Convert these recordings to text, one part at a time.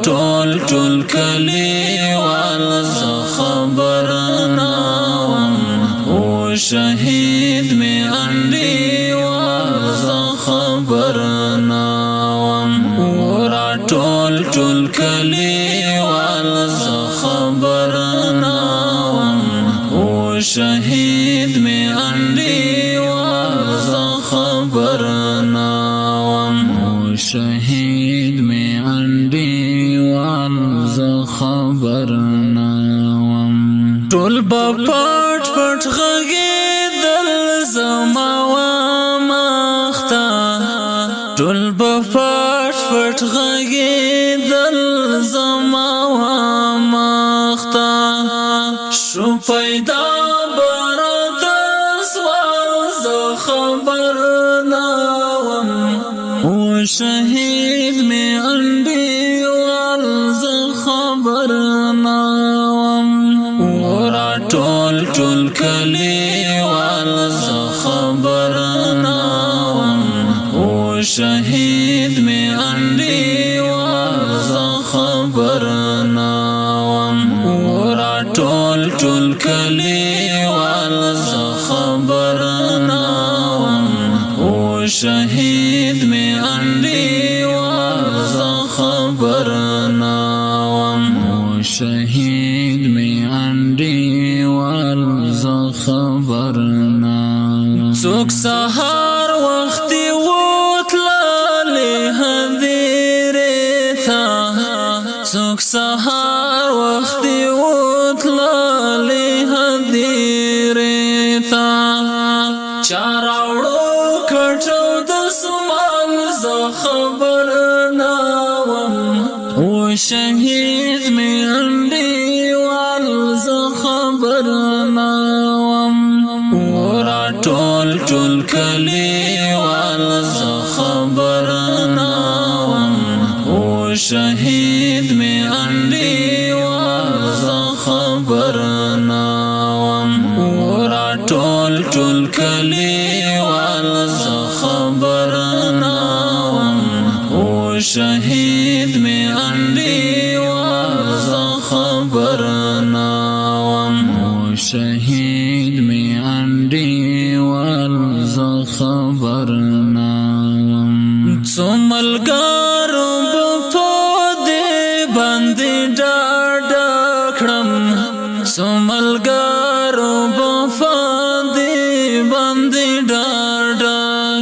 ټول ټول کلیوال زه خبر نه وم او شهید می انډیوال زه خبر نه وم ټول ټول کلیوال زه خبر نه وم او شهید می انډیوال زه خبر نه وم شهید می انډیوال زه خبر نه وم ټول په پټ پټ غږېدل زما ومخته ټول په پټ پټ غږېدل زما ومخته شو پیدا براته سوال زه خبر نه وم شهید می انډیوال زه خبر نه وم ټول ټول کلیوال زه خبر نه وم شهید می انډیوال زه خبر نه وم ټول ټول کلیوال زه خبر نه وم شهید می انډیوال زه خبر نه وم شهید می انډیوال زه خبر نه څوک سهار وختي وتللې هدیرې ته څوک سهار وختي وتللې هدیرې ته چا راوړو کټو د سمال زه خبر نه وم شهید می انډیوال زه خبر نه وم ټول ټول کلیوال زه خبر نه وم شهید می انډیوال زه خبر نه وم ټول ټول کلیوال زه خبر نه وم شهید می انډیوال زه خبر نه وم شهید می انډیوال زه خبر نه وم څو ملګرو به په دې باندې ډاډه کړم څو ملګرو به په دې باندې ډاډه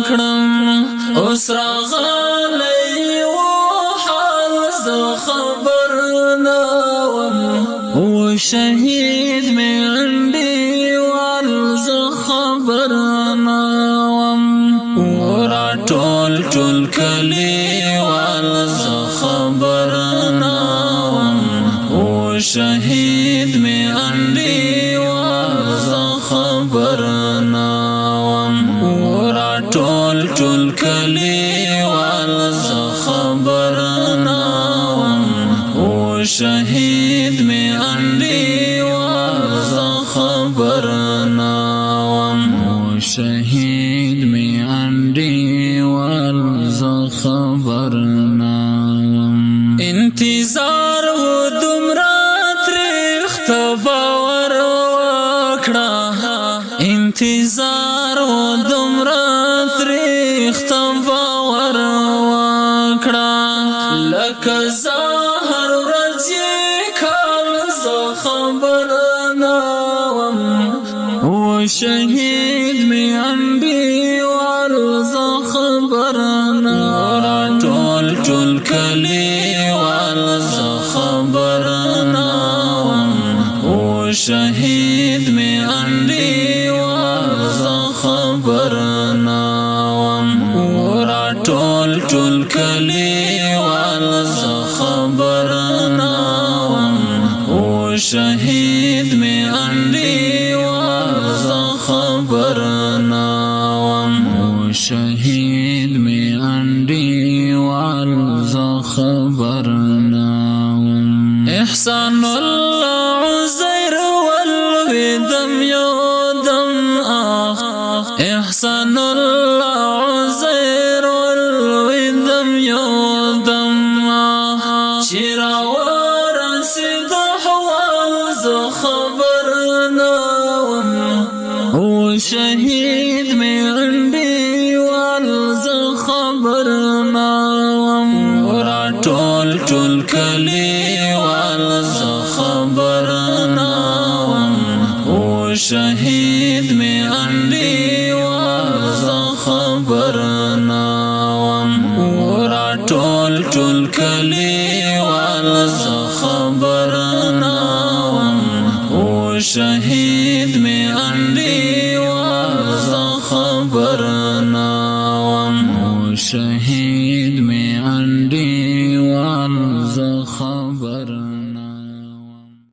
کړم اوس راغلی و حال زه خبر نه وم شهید می انډیوال زه خبر نه وم ټول ټول کلیوال زه خبر نه وم شهید می انډیوال زه خبر نه وم ټول ټول کلیوال زه خبر نه وم شهید می انډیوال زه خبر نه وم شهید می انډیوال زه خبر نه وم انتظار و دومره تریخت باور وکړه انتظار و دومره تریخت باور وکړه لکه زهر ورځې کال زه خبر نه وم شهید می انډیوال زه خبر نه ټول ټول کلیوال زه خبر نه وم شهید می انډیوال زه خبر نه وم ټول ټول کلیوال زه خبر نه وم شهید می انډیوال زه خبر نه وم شهید می انډیوال زه خبر نه وم احسان الله عزیر والودم یودم احسان الله عزیر والودم یودم چې خبرنا ورا ټول کلیوال زه خبرنا و شهید می انډیوال زه خبرنا ورا ټول کلیوال زه خبرنا و شهید می انډیوال